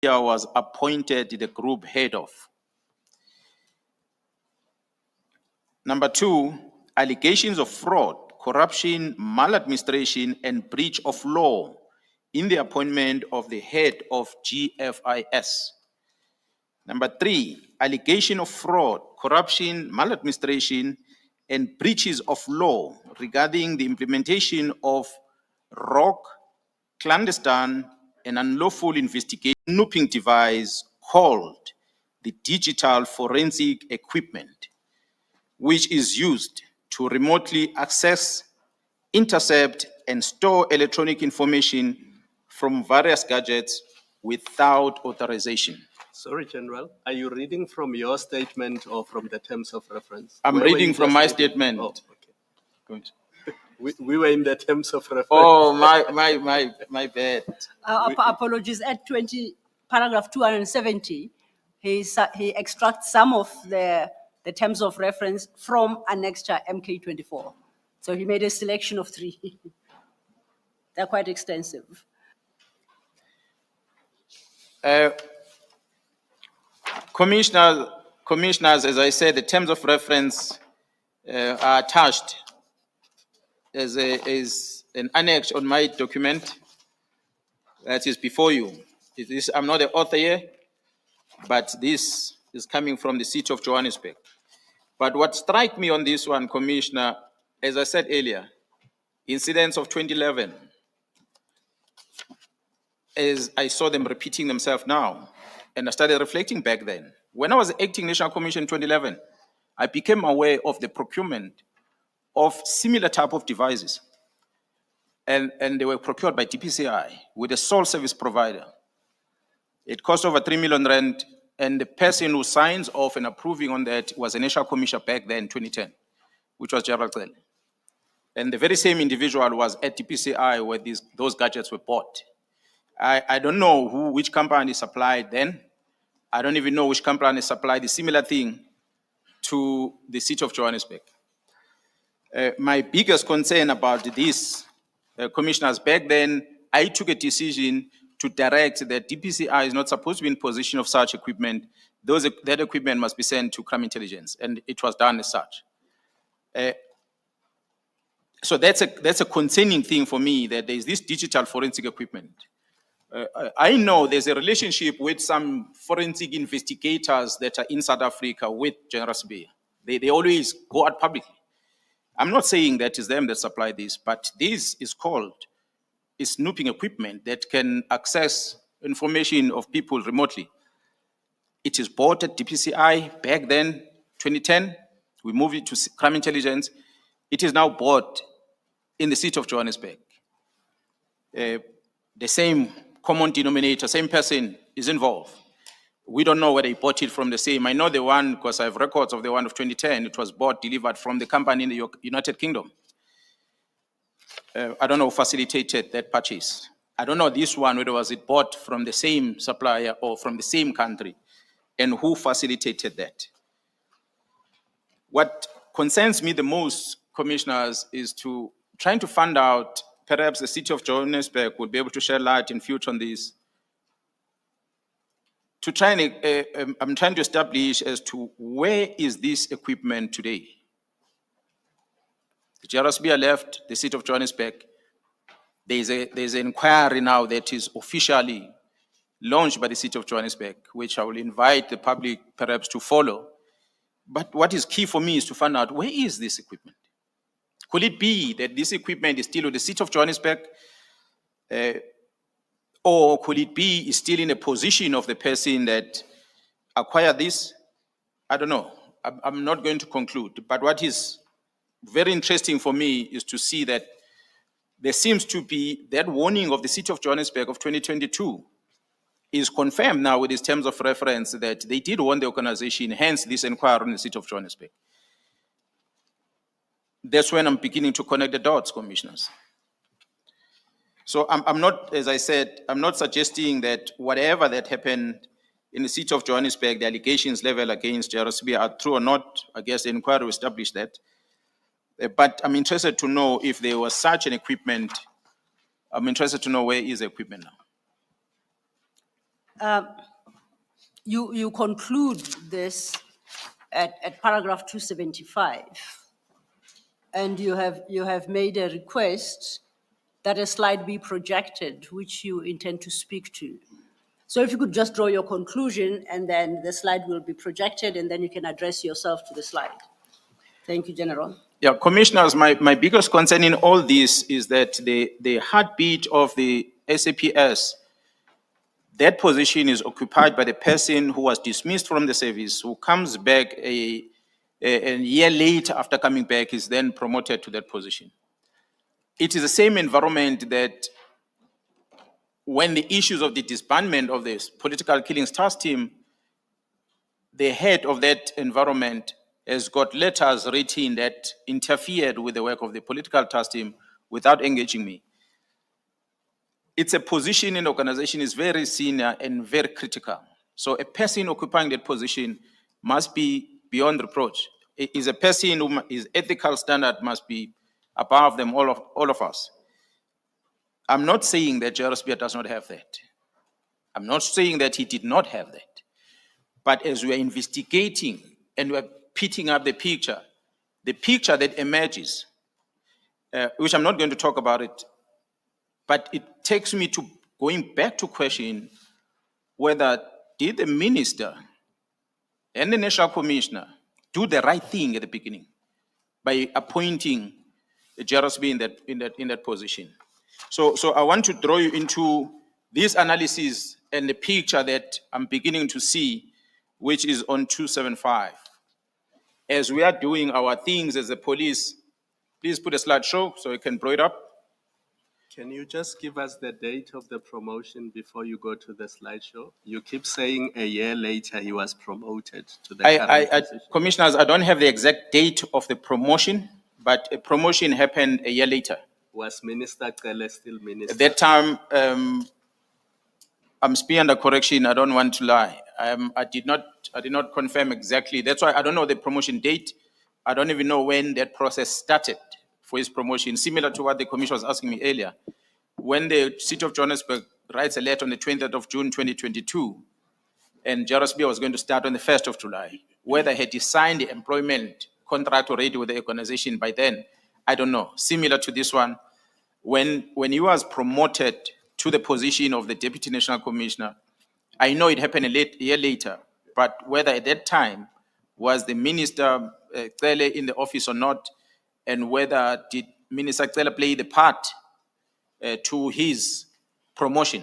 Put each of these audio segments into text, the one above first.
was appointed the group head of. Number 2, allegations of fraud, corruption, maladministration, and breach of law in the appointment of the head of GFIS. Number 3, allegation of fraud, corruption, maladministration, and breaches of law regarding the implementation of ROC, clandestine, and unlawful investigation snooping device called the digital forensic equipment, which is used to remotely access, intercept, and store electronic information from various gadgets without authorization. Sorry, General. Are you reading from your statement or from the terms of reference? I'm reading from my statement. Oh, okay. Good. We were in the terms of reference. Oh, my bad. Apologies. At paragraph 270, he extracts some of the terms of reference from annexure MK24. So he made a selection of 3. They're quite extensive. Commissioners, as I said, the terms of reference are attached as an annex on my document that is before you. I'm not the author here, but this is coming from the city of Johannesburg. But what struck me on this one, Commissioner, as I said earlier, incidents of 2011, as I saw them repeating themselves now, and I started reflecting back then. When I was acting National Commission in 2011, I became aware of the procurement of similar type of devices. And they were procured by DPCI with a sole service provider. It cost over 3 million rand, and the person who signs off and approving on that was a National Commissioner back then in 2010, which was Gerald Cele. And the very same individual was at DPCI where those gadgets were bought. I don't know which company supplied then. I don't even know which company supplied the similar thing to the city of Johannesburg. My biggest concern about this, commissioners, back then, I took a decision to direct that DPCI is not supposed to be in possession of such equipment. That equipment must be sent to crime intelligence, and it was done as such. So that's a concerning thing for me, that there is this digital forensic equipment. I know there's a relationship with some forensic investigators that are in South Africa with General Sibiya. They always go out publicly. I'm not saying that it's them that supply this, but this is called snooping equipment that can access information of people remotely. It is bought at DPCI back then, 2010. We moved it to crime intelligence. It is now bought in the city of Johannesburg. The same common denominator, same person is involved. We don't know where they bought it from the same. I know the one because I have records of the one of 2010. It was bought, delivered from the company in the United Kingdom. I don't know who facilitated that purchase. I don't know this one, whether was it bought from the same supplier or from the same country, and who facilitated that. What concerns me the most, commissioners, is to trying to find out, perhaps the city of Johannesburg would be able to shed light in future on this, to try and, I'm trying to establish as to where is this equipment today. The GRSB left the city of Johannesburg. There's an inquiry now that is officially launched by the city of Johannesburg, which I will invite the public perhaps to follow. But what is key for me is to find out, where is this equipment? Could it be that this equipment is still with the city of Johannesburg, or could it be still in a position of the person that acquired this? I don't know. I'm not going to conclude. But what is very interesting for me is to see that there seems to be that warning of the city of Johannesburg of 2022 is confirmed now with these terms of reference that they did warn the organization, hence this inquiry in the city of Johannesburg. That's when I'm beginning to connect the dots, commissioners. So I'm not, as I said, I'm not suggesting that whatever that happened in the city of Johannesburg, the allegations leveled against JRSB are true or not. I guess the inquiry will establish that. But I'm interested to know if there was such an equipment. I'm interested to know where is the equipment now. You conclude this at paragraph 275, and you have made a request that a slide be projected, which you intend to speak to. So if you could just draw your conclusion, and then the slide will be projected, and then you can address yourself to the slide. Thank you, General. Yeah, commissioners, my biggest concern in all this is that the heartbeat of the SAPS, that position is occupied by the person who was dismissed from the service, who comes back a year later after coming back, is then promoted to that position. It is the same environment that when the issues of the disbandment of this political killings task team, the head of that environment has got letters written that interfered with the work of the political task team without engaging me. It's a position in the organization is very senior and very critical. So a person occupying that position must be beyond reproach. It is a person who his ethical standard must be above them, all of us. I'm not saying that Jarosbia does not have that. I'm not saying that he did not have that. But as we are investigating and we're picking up the picture that emerges, which I'm not going to talk about it, but it takes me to going back to question whether did the minister and the national commissioner do the right thing at the beginning by appointing Jarosby in that position. So I want to draw you into this analysis and the picture that I'm beginning to see, which is on 275. As we are doing our things as a police, please put a slideshow so you can blow it up. Can you just give us the date of the promotion before you go to the slideshow? You keep saying a year later he was promoted to the current position. Commissioners, I don't have the exact date of the promotion, but a promotion happened a year later. Was Minister Cele still minister? At that time, I'm still under correction. I don't want to lie. I did not confirm exactly. That's why I don't know the promotion date. I don't even know when that process started for his promotion, similar to what the commission was asking me earlier. When the city of Johannesburg writes a letter on the 20th of June, 2022, and Jarosbia was going to start on the 1st of July, whether had he signed the employment contract already with the organization by then, I don't know. Similar to this one, when he was promoted to the position of the Deputy National Commissioner, I know it happened a year later, but whether at that time was the Minister Cele in the office or not, and whether did Minister Cele play the part to his promotion,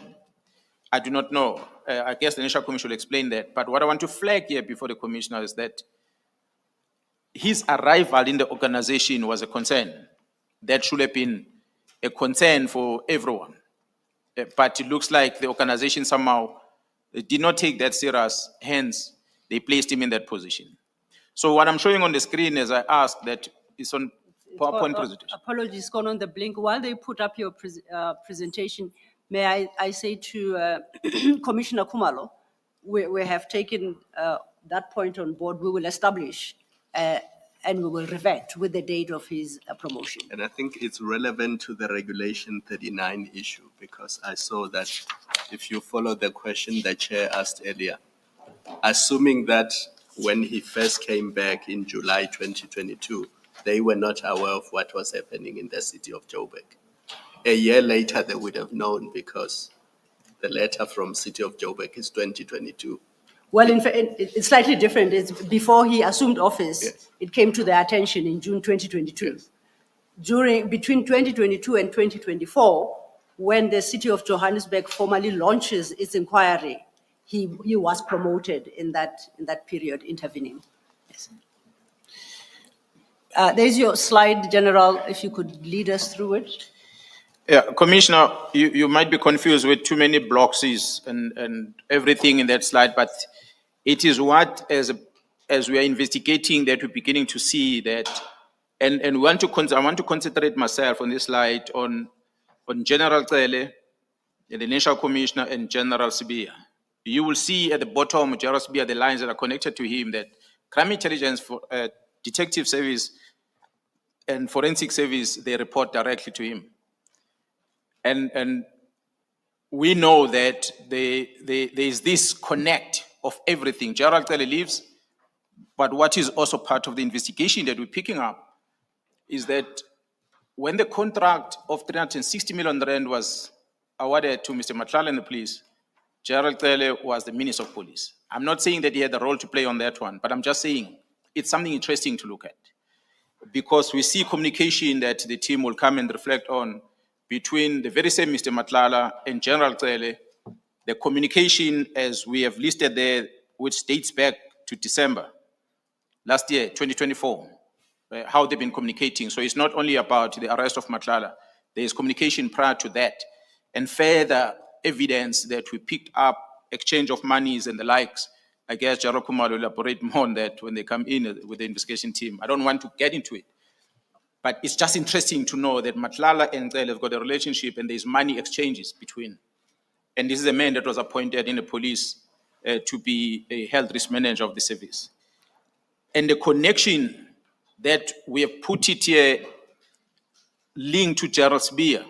I do not know. I guess the National Commission will explain that. But what I want to flag here before the Commissioner is that his arrival in the organization was a concern. That should have been a concern for everyone. But it looks like the organization somehow did not take that serious, hence they placed him in that position. So what I'm showing on the screen as I asked that is on PowerPoint presentation. Apologies, gone on the blink. While they put up your presentation, may I say to Commissioner Kumalo, we have taken that point on board. We will establish and we will revert with the date of his promotion. And I think it's relevant to the Regulation 39 issue, because I saw that if you follow the question the chair asked earlier, assuming that when he first came back in July 2022, they were not aware of what was happening in the city of Joburg. A year later, they would have known, because the letter from city of Joburg is 2022. Well, in fact, it's slightly different. It's before he assumed office. Yes. It came to their attention in June 2022. Yes. Between 2022 and 2024, when the city of Johannesburg formally launches its inquiry, he was promoted in that period intervening. Yes. There's your slide, General, if you could lead us through it. Yeah, Commissioner, you might be confused with too many boxes and everything in that slide, but it is what, as we are investigating, that we're beginning to see that, and I want to concentrate myself on this slide on General Cele, the National Commissioner, and General Sibia. You will see at the bottom of General Sibia the lines that are connected to him, that crime intelligence, detective service, and forensic service, they report directly to him. And we know that there is this connect of everything. Gerald Cele leaves, but what is also part of the investigation that we're picking up is that when the contract of 360 million rand was awarded to Mr. Nhlanhla and the police, Gerald Cele was the Minister of Police. I'm not saying that he had a role to play on that one, but I'm just saying it's something interesting to look at, because we see communication that the team will come and reflect on between the very same Mr. Nhlanhla and General Cele, the communication as we have listed there, which dates back to December last year, 2024, how they've been communicating. So it's not only about the arrest of Nhlanhla, there is communication prior to that, and further evidence that we picked up, exchange of monies and the likes. I guess Jaro Kumar will elaborate more on that when they come in with the investigation team. I don't want to get into it, but it's just interesting to know that Nhlanhla and Cele have got a relationship and there's money exchanges between. And this is a man that was appointed in the police to be a health risk manager of the service. And the connection that we have put it here linked to Gerald Spear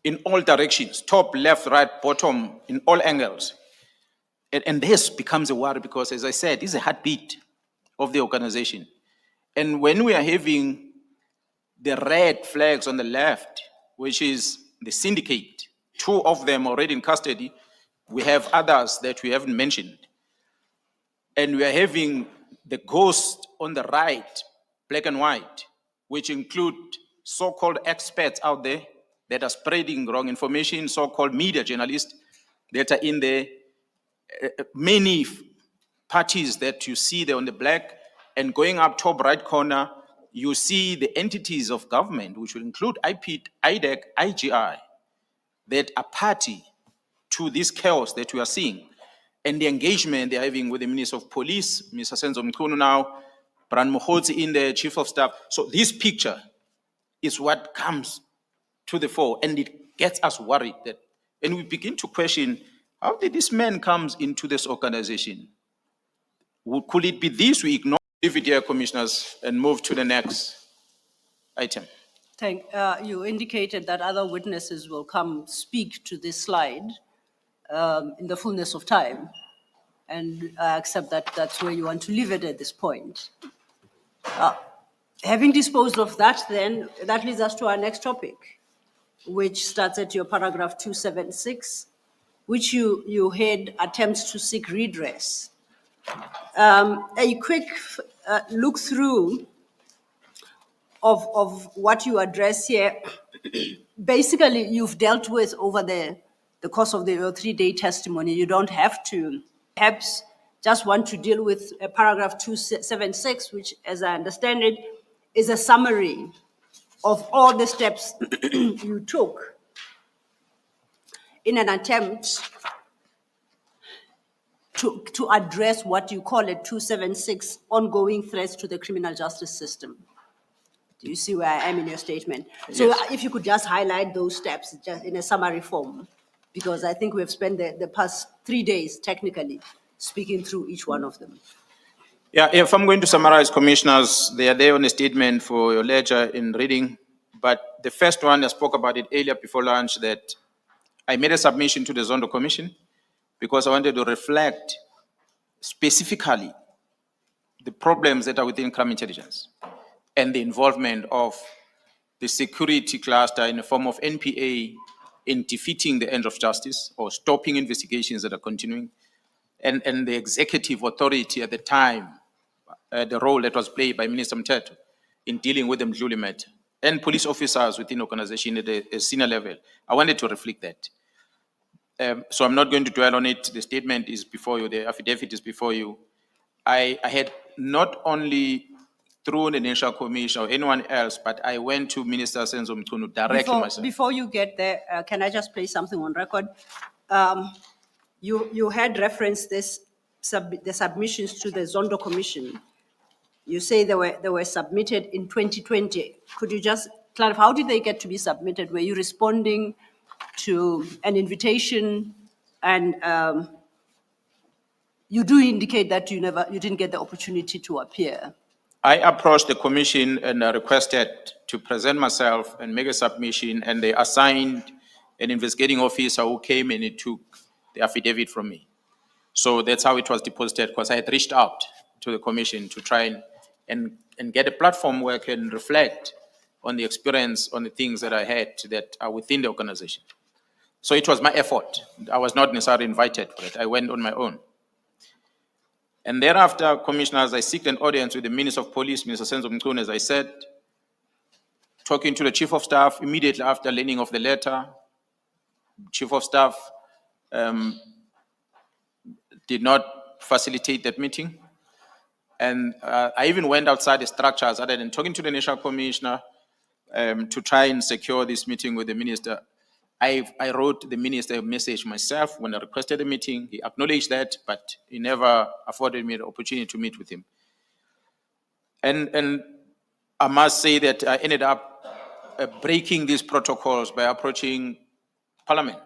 in all directions, top, left, right, bottom, in all angles. And this becomes a worry because, as I said, this is a heartbeat of the organization. And when we are having the red flags on the left, which is the syndicate, 2 of them already in custody, we have others that we haven't mentioned. And we are having the ghost on the right, black and white, which include so-called experts out there that are spreading wrong information, so-called media journalists that are in there, many parties that you see there on the black, and going up top right corner, you see the entities of government, which will include IDEC, IGI, that are party to this chaos that we are seeing, and the engagement they're having with the Minister of Police, Mr. Senzo Mkhunu now, Bran Mokhotsi in the Chief of Staff. So this picture is what comes to the fore, and it gets us worried that, and we begin to question, how did this man comes into this organization? Could it be this? We ignore it here, commissioners, and move to the next item. You indicated that other witnesses will come speak to this slide in the fullness of time. And I accept that that's where you want to leave it at this point. Having disposed of that, then, that leads us to our next topic, which starts at your paragraph 276, which you had attempts to seek redress. A quick look through of what you address here. Basically, you've dealt with over the course of your 3-day testimony. You don't have to. Perhaps just want to deal with paragraph 276, which, as I understand it, is a summary of all the steps you took in an attempt to address what you call it 276 ongoing threats to the criminal justice system. Do you see where I am in your statement? So Yes. if you could just highlight those steps just in a summary form, because I think we have spent the past 3 days technically speaking through each one of them. Yeah, if I'm going to summarize, commissioners, they are there on a statement for your ledger in reading. But the first one, I spoke about it earlier before lunch, that I made a submission to the Zondo Commission because I wanted to reflect specifically the problems that are within crime intelligence and the involvement of the security cluster in the form of NPA in defeating the end of justice or stopping investigations that are continuing, and the executive authority at the time, the role that was played by Minister Mteto in dealing with the Mdluli matter, and police officers within the organization at a senior level. I wanted to reflect that. So I'm not going to dwell on it. The statement is before you, the affidavit is before you. I had not only through the National Commission or anyone else, but I went to Minister Senzo Mkhunu directly myself. Before you get there, can I just place something on record? You had referenced the submissions to the Zondo Commission. You say they were submitted in 2020. Could you just clarify, how did they get to be submitted? Were you responding to an invitation? And you do indicate that you didn't get the opportunity to appear. I approached the commission and requested to present myself and make a submission, and they assigned an investigating officer who came and he took the affidavit from me. So that's how it was deposited, because I had reached out to the commission to try and get a platform where I can reflect on the experience, on the things that I had that are within the organization. So it was my effort. I was not necessarily invited for it. I went on my own. And thereafter, commissioners, I seeked an audience with the Minister of Police, Mr. Senzo Mkhwanazi, as I said, talking to the Chief of Staff immediately after learning of the letter. Chief of Staff did not facilitate that meeting. And I even went outside the structures other than talking to the National Commissioner to try and secure this meeting with the Minister. I wrote the Minister a message myself when I requested the meeting. He acknowledged that, but he never afforded me the opportunity to meet with him. And I must say that I ended up breaking these protocols by approaching Parliament.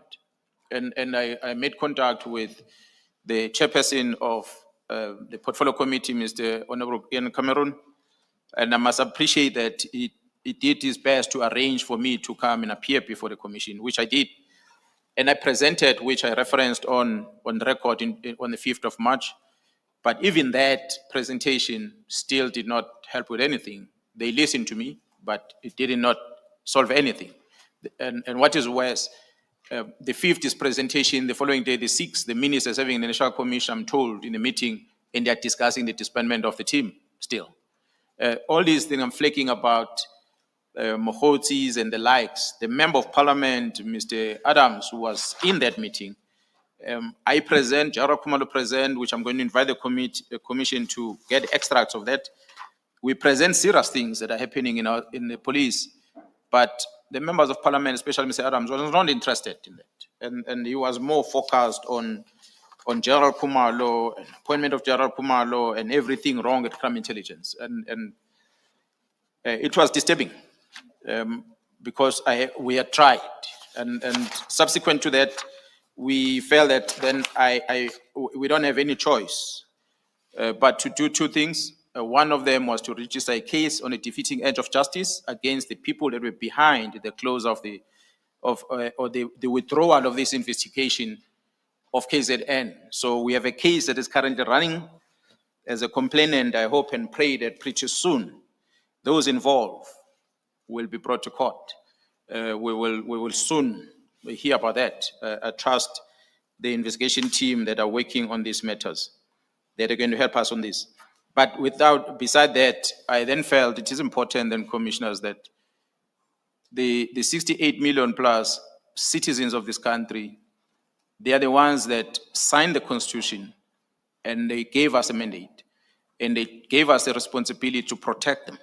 And I made contact with the chairperson of the Portfolio Committee, Mr. Honorable Ian Cameron, and I must appreciate that he did his best to arrange for me to come and appear before the commission, which I did. And I presented, which I referenced on the record on the 5th of March. But even that presentation still did not help with anything. They listened to me, but it did not solve anything. And what is worse, the 5th is presentation, the following day, the 6th, the ministers having the National Commission, I'm told, in the meeting, and they're discussing the disbandment of the team still. All these things I'm flaking about, Mohotzis and the likes. The Member of Parliament, Mr. Adams, who was in that meeting, I present, Jara Kumalo present, which I'm going to invite the commission to get extracts of that. We present serious things that are happening in the police, but the members of Parliament, especially Mr. Adams, was not interested in that. And he was more focused on General Kumalo, and appointment of General Kumalo, and everything wrong with crime intelligence. And it was disturbing because we had tried. And subsequent to that, we felt that then we don't have any choice but to do two things. One of them was to register a case on a defeating edge of justice against the people that were behind the close of the withdrawal of this investigation of KZN. So we have a case that is currently running as a complainant. I hope and pray that pretty soon those involved will be brought to court. We will soon hear about that. I trust the investigation team that are working on these matters, that are going to help us on this. But beside that, I then felt it is important then, commissioners, that the 68 million plus citizens of this country, they are the ones that signed the Constitution, and they gave us a mandate, and they gave us a responsibility to protect them.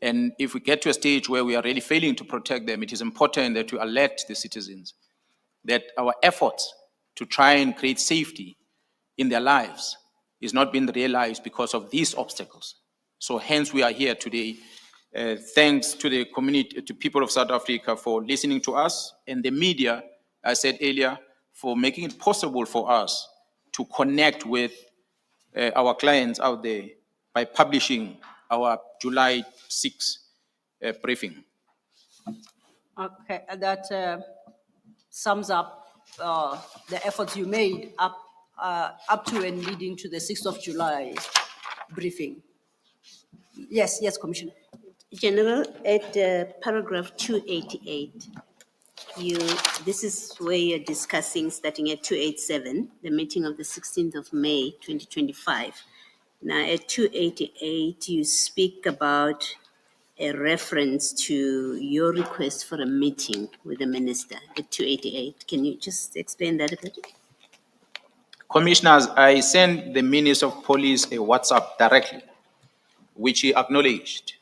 And if we get to a stage where we are really failing to protect them, it is important that we alert the citizens that our efforts to try and create safety in their lives is not being realized because of these obstacles. So hence we are here today. Thanks to the community, to people of South Africa for listening to us, and the media, I said earlier, for making it possible for us to connect with our clients out there by publishing our July 6 briefing. Okay, that sums up the efforts you made up to and leading to the 6th of July briefing. Yes, Commissioner. General, at paragraph 288, this is where you're discussing, starting at 287, the meeting of the 16th of May, 2025. Now, at 288, you speak about a reference to your request for a meeting with the minister at 288. Can you just explain that a bit? Commissioners, I sent the Minister of Police a WhatsApp directly, which he acknowledged.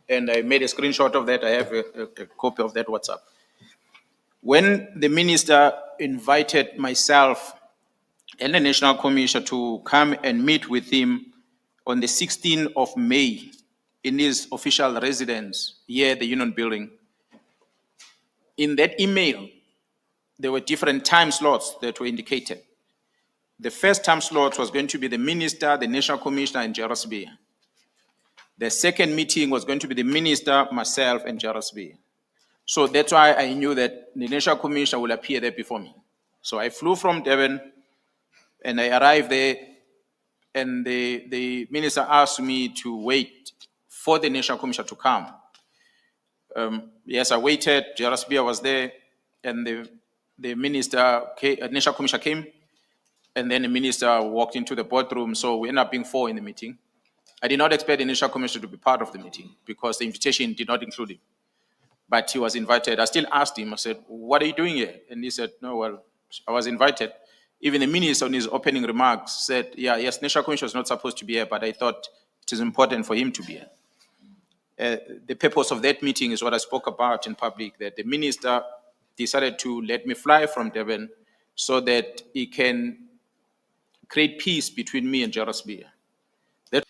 And I made a screenshot of that. I have a copy of that WhatsApp. When the minister invited myself and the National Commission to come and meet with him on the 16th of May in his official residence here at the Union Building, in that email, there were different time slots that were indicated. The first time slot was going to be the minister, the National Commissioner, and JRSB. The second meeting was going to be the minister, myself, and JRSB. So that's why I knew that the National Commission will appear there before me. So I flew from Durban and I arrived there, and the minister asked me to wait for the National Commission to come. Yes, I waited. Jairus Bia was there, and the minister, National Commission came, and then the minister walked into the boardroom. So we ended up being 4 in the meeting. I did not expect the National Commission to be part of the meeting because the invitation did not include him. But he was invited. I still asked him, I said, "What are you doing here?" And he said, "No, well, I was invited." Even the minister in his opening remarks said, yes, National Commission was not supposed to be here, but I thought it is important for him to be here. The purpose of that meeting is what I spoke about in public, that the minister decided to let me fly from Durban so that he can create peace between me and Jairus Bia. That,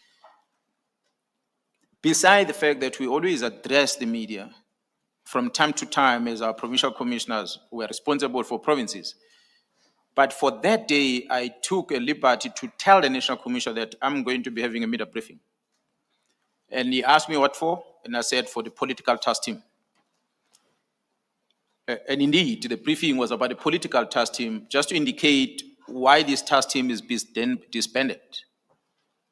beside the fact that we always address the media from time to time as our provincial commissioners who are responsible for provinces, but for that day, I took a liberty to tell the National Commission that I'm going to be having a media briefing. And he asked me what for, and I said for the political task team. And indeed, the briefing was about the political task team, just to indicate why this task team is disbanded.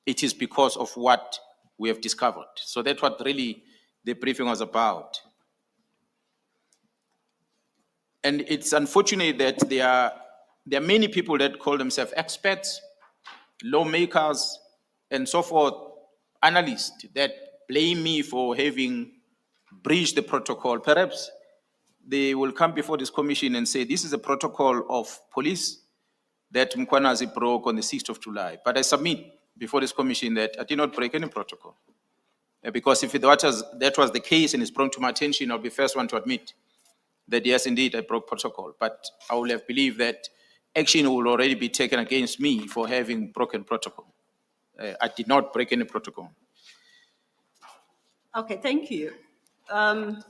It is because of what we have discovered. So that's what really the briefing was about. And it's unfortunate that there are many people that call themselves experts, lawmakers, and so forth, analysts, that blame me for having breached the protocol. Perhaps they will come before this commission and say, this is a protocol of police that Mkhwanazi broke on the 6th of July. But I submit before this commission that I did not break any protocol. Because if that was the case and it's brought to my attention, I'll be the first one to admit that yes, indeed, I broke protocol. But I would have believed that action will already be taken against me for having broken protocol. I did not break any protocol. Okay, thank you. The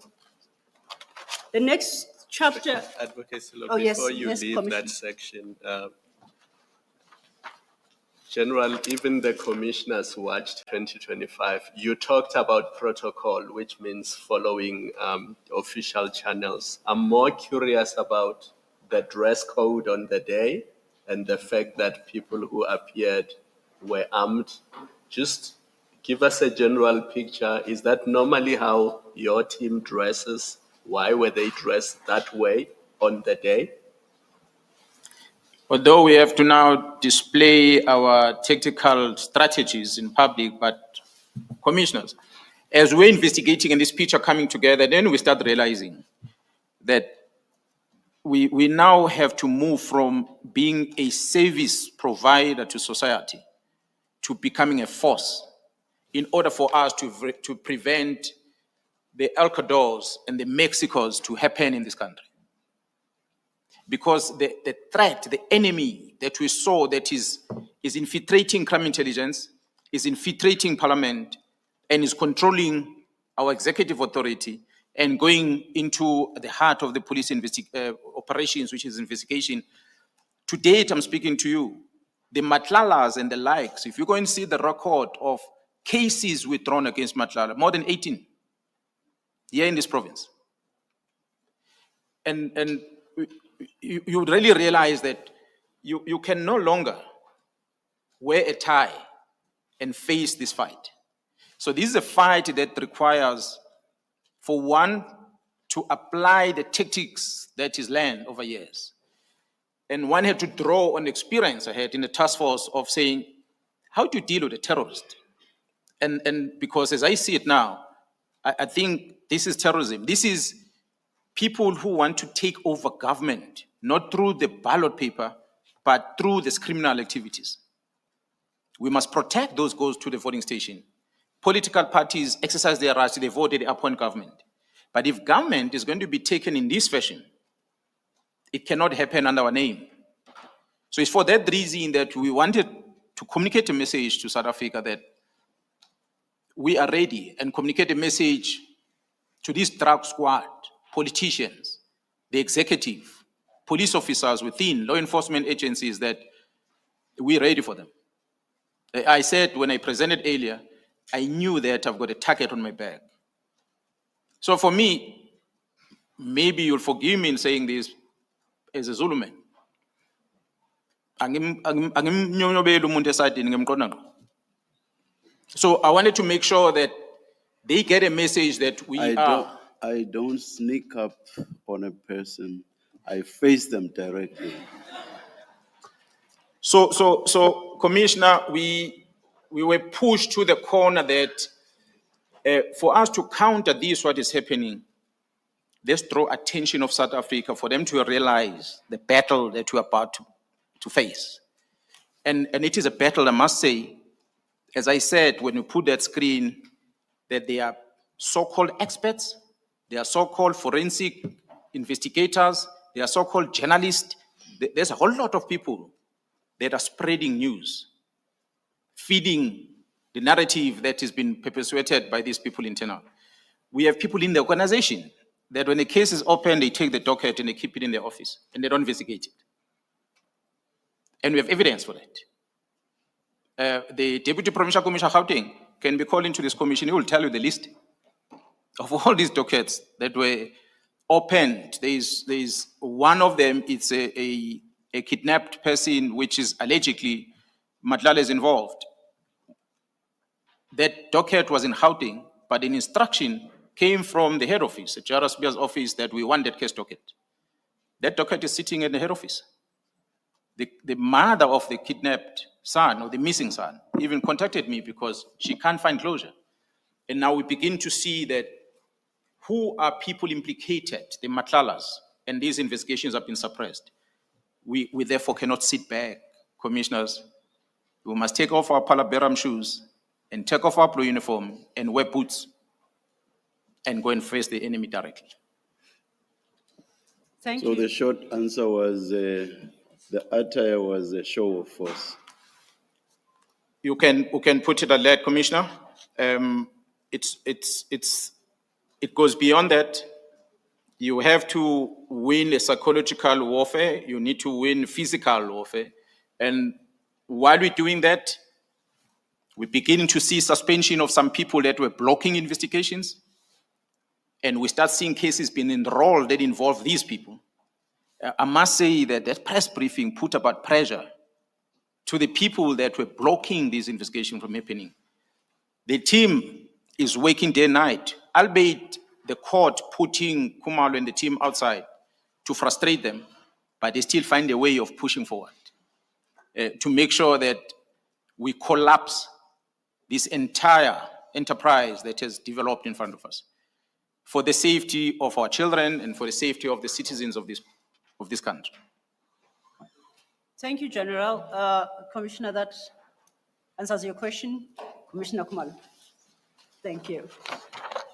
next chapter, Advocate Silo, Oh, yes, before you yes, leave Commissioner. that section, General, even the commissioners watched 2025. You talked about protocol, which means following official channels. I'm more curious about the dress code on the day and the fact that people who appeared were armed. Just give us a general picture. Is that normally how your team dresses? Why were they dressed that way on the day? Although we have to now display our tactical strategies in public, but commissioners, as we're investigating and this picture coming together, then we start realizing that we now have to move from being a service provider to society to becoming a force in order for us to prevent the El Cadors and the Mexicos to happen in this country. Because the threat, the enemy that we saw that is infiltrating crime intelligence, is infiltrating parliament, and is controlling our executive authority and going into the heart of the police operations, which is investigation. To date, I'm speaking to you, the Matlalas and the likes, if you go and see the record of cases withdrawn against Matlala, more than 18 here in this province. And you really realize that you can no longer wear a tie and face this fight. So this is a fight that requires, for one, to apply the tactics that is learned over years. And one had to draw on experience I had in the task force of saying, how do you deal with a terrorist? And because as I see it now, I think this is terrorism. This is people who want to take over government, not through the ballot paper, but through these criminal activities. We must protect those goes to the voting station. Political parties exercise their rights, they vote, they appoint government. But if government is going to be taken in this fashion, it cannot happen under our name. So it's for that reason that we wanted to communicate a message to South Africa that we are ready, and communicate a message to this drug squad, politicians, the executive, police officers within law enforcement agencies, that we're ready for them. I said when I presented earlier, I knew that I've got a target on my back. So for me, maybe you'll forgive me in saying this as a Zulu man. Angimnyonyobeli umuntu esayidini ngimqonda ngqo. So I wanted to make sure that they get a message that we are. I don't sneak up on a person. I face them directly. So, Commissioner, we were pushed to the corner that for us to counter this, what is happening, let's draw attention of South Africa for them to realize the battle that we're about to face. And it is a battle, I must say, as I said, when we put that screen, that they are so-called experts, they are so-called forensic investigators, they are so-called journalists. There's a whole lot of people that are spreading news, feeding the narrative that has been perpetuated by these people internal. We have people in the organization that when a case is open, they take the docket and they keep it in their office and they don't investigate it. And we have evidence for that. The Deputy Provincial Commissioner Gauteng can be called into this commission. He will tell you the list of all these dockets that were opened. There's one of them, it's a kidnapped person which is allegedly Nhlanhla is involved. That docket was in Gauteng, but an instruction came from the head office, the JRSB's office, that we want that case docket. That docket is sitting at the head office. The mother of the kidnapped son, or the missing son, even contacted me because she can't find closure. And now we begin to see that who are people implicated, the Nhlanhlas, and these investigations have been suppressed. We therefore cannot sit back, commissioners. We must take off our palaberam shoes and take off our blue uniform and wear boots and go and face the enemy directly. Thank So you. the short answer was the attire was a show of force. You can put it at that, Commissioner. It goes beyond that. You have to win a psychological warfare. You need to win physical warfare. And while we're doing that, we're beginning to see suspension of some people that were blocking investigations. And we start seeing cases being enrolled that involve these people. I must say that that press briefing put about pressure to the people that were blocking this investigation from happening. The team is working day and night, albeit the court putting Khumalo and the team outside to frustrate them, but they still find a way of pushing forward to make sure that we collapse this entire enterprise that has developed in front of us for the safety of our children and for the safety of the citizens of this country. Thank you, General. Commissioner, that answers your question. Commissioner Khumalo. Thank you.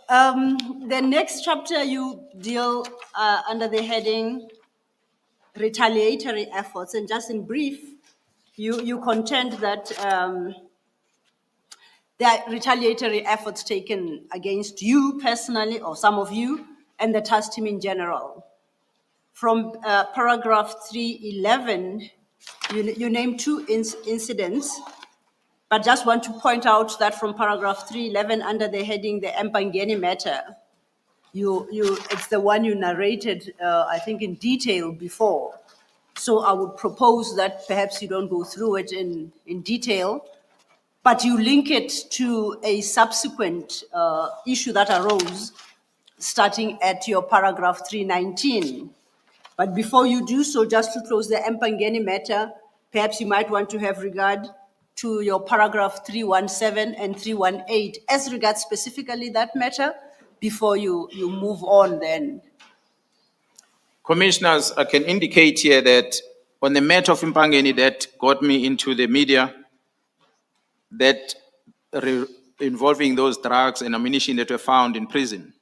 The next chapter you deal under the heading retaliatory efforts, and just in brief, you contend that there are retaliatory efforts taken against you personally, or some of you, and the task team in general. From paragraph 311, you name two incidents, but just want to point out that from paragraph 311, under the heading the Mpangeni matter, it's the one you narrated, I think, in detail before. So I would propose that perhaps you don't go through it in detail, but you link it to a subsequent issue that arose starting at your paragraph 319. But before you do so, just to close the Mpangeni matter, perhaps you might want to have regard to your paragraph 317 and 318 as regards specifically that matter before you move on then. Commissioners, I can indicate here that on the matter of Mpangeni that got me into the media, that involving those drugs and ammunition that were found in prison.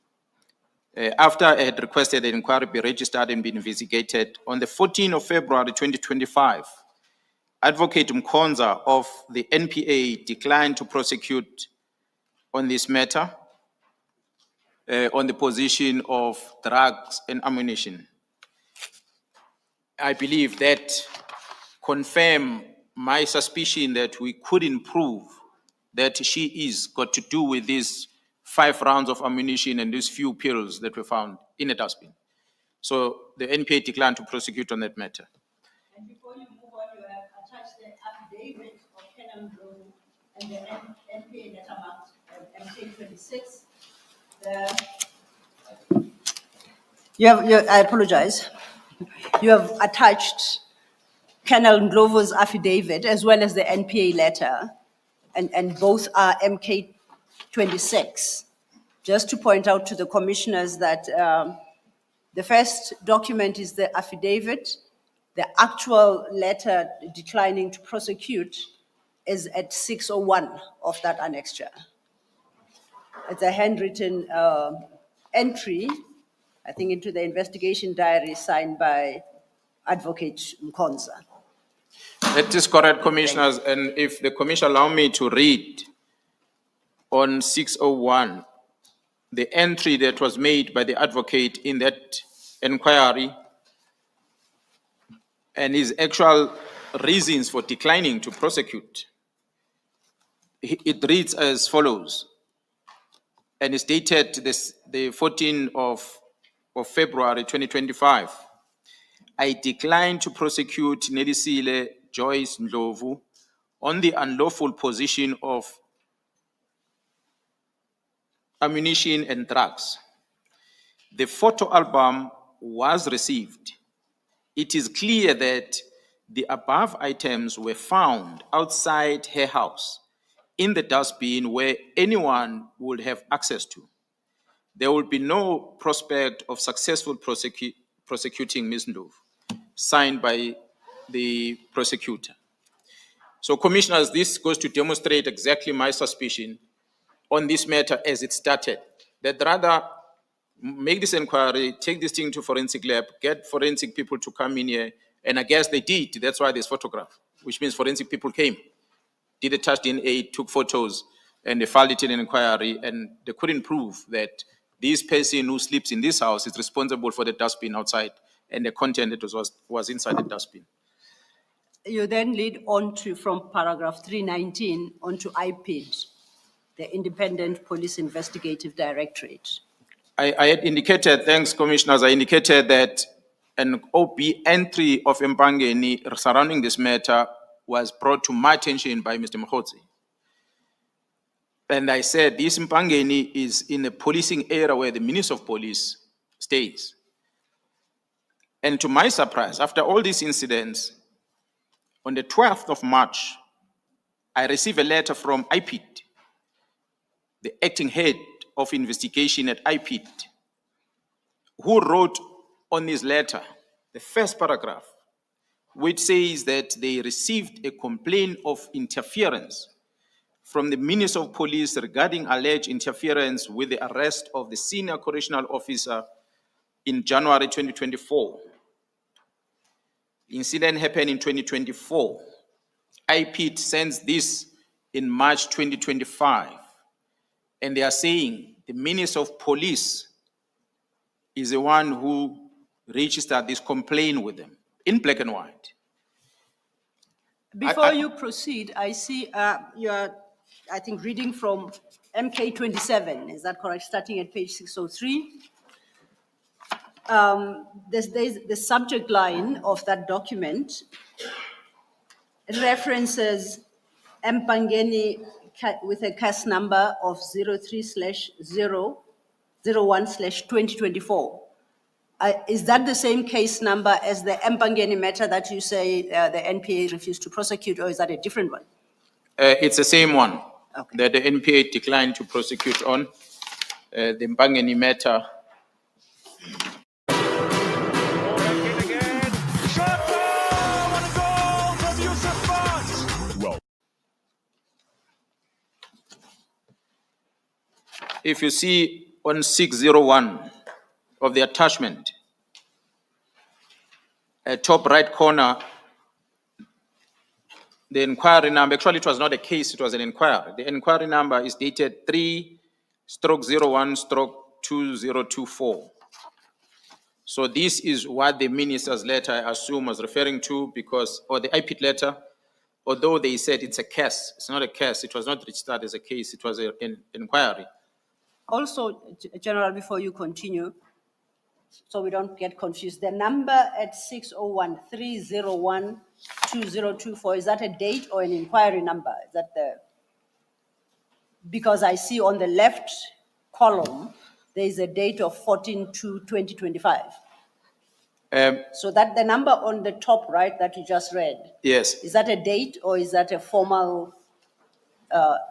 After I had requested the inquiry be registered and be investigated, on the 14th of February 2025, Advocate Mkhonza of the NPA declined to prosecute on this matter on the position of drugs and ammunition. I believe that confirmed my suspicion that we couldn't prove that she is got to do with these 5 rounds of ammunition and these few pills that were found in a dustbin. So the NPA declined to prosecute on that matter. And before you move on, you have attached the affidavit of Kenan Ndlovu and the NPA letter marked MK26. I apologize. You have attached Colonel Ndlovu's affidavit as well as the NPA letter, and both are MK26. Just to point out to the commissioners that the first document is the affidavit. The actual letter declining to prosecute is at 601 of that annexure. It's a handwritten entry, I think, into the investigation diary signed by Advocate Mkhwanazi. That is correct, commissioners, and if the commission allow me to read on 601, the entry that was made by the advocate in that inquiry and his actual reasons for declining to prosecute. It reads as follows, and it's dated the 14th of February 2025. I decline to prosecute Nedisile Joyce Ndlovu on the unlawful possession of ammunition and drugs. The photo album was received. It is clear that the above items were found outside her house in the dustbin where anyone would have access to. There will be no prospect of successful prosecuting Ms. Ndlovu, signed by the prosecutor. So, commissioners, this goes to demonstrate exactly my suspicion on this matter as it started, that rather make this inquiry, take this thing to forensic lab, get forensic people to come in here, and I guess they did. That's why there's photograph, which means forensic people came, did a test DNA, took photos, and they filed it in an inquiry, and they couldn't prove that this person who sleeps in this house is responsible for the dustbin outside and the content that was inside the dustbin. You then lead on to, from paragraph 319, on to IPID, the Independent Police Investigative Directorate. I had indicated, thanks, commissioners, I indicated that an OB entry of Mpangeni surrounding this matter was brought to my attention by Mr. Mkhwanazi. And I said, this Mpangeni is in a policing area where the Minister of Police stays. And to my surprise, after all these incidents, on the 12th of March, I received a letter from IPID, the acting head of investigation at IPID, who wrote on his letter, the first paragraph, which says that they received a complaint of interference from the Minister of Police regarding alleged interference with the arrest of the senior correctional officer in January 2024. The incident happened in 2024. IPID sends this in March 2025, and they are saying the Minister of Police is the one who registered this complaint with them in black and white. Before you proceed, I see you are, I think, reading from MK27, is that correct? Starting at page 603. There's the subject line of that document. It references Mpangeni with a case number of 03/001/2024. Is that the same case number as the Mpangeni matter that you say the NPA refused to prosecute, or is that a different one? It's the same one Okay. that the NPA declined to prosecute on, the Mpangeni matter. If you see on 601 of the attachment, top right corner, the inquiry number, actually it was not a case, it was an inquiry. The inquiry number is dated 3/01/2024. So this is what the minister's letter, I assume, was referring to, because, or the IPID letter, although they said it's a case, it's not a case, it was not registered as a case, it was an inquiry. Also, General, before you continue, so we don't get confused. The number at 601-301-2024, is that a date or an inquiry number? Is that the, because I see on the left column, there is a date of 14/2/2025. So that the number on the top right that you just read, Yes, is that a date or is that a formal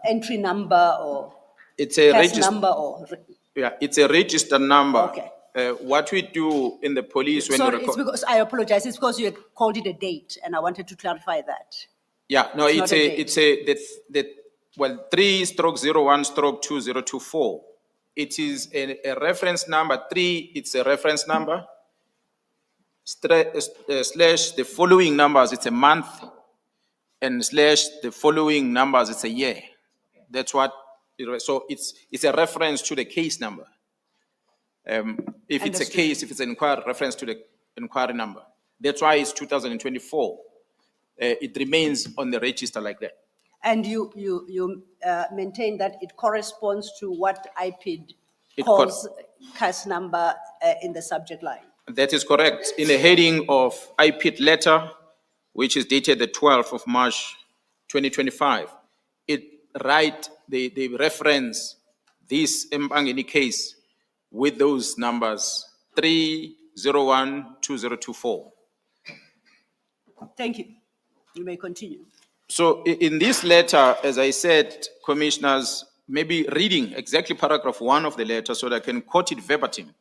entry number or it's a case register. number or? Yeah, it's a register number. Okay. What we do in the police when Sorry, we it's record. because, I apologize, it's because you had called it a date and I wanted to clarify that. Yeah, no, It's it's not a a, date. it's a, well, 3/01/2024. It is a reference number. 3, it's a reference number. Slash the following numbers, it's a month. And slash the following numbers, it's a year. That's what, so it's a reference to the case number. If it's a Understood. case, if it's an inquiry, reference to the inquiry number. That's why it's 2024. It remains on the register like that. And you maintain that it corresponds to what IPID It calls case number in the subject line. That is correct. In the heading of IPIT letter, which is dated the 12th of March, 2025, they reference this Mpangeni case with those numbers 3/01/2024. Thank you. You may continue. So in this letter, as I said, commissioners, maybe reading exactly paragraph 1 of the letter so that I can quote it verbatim.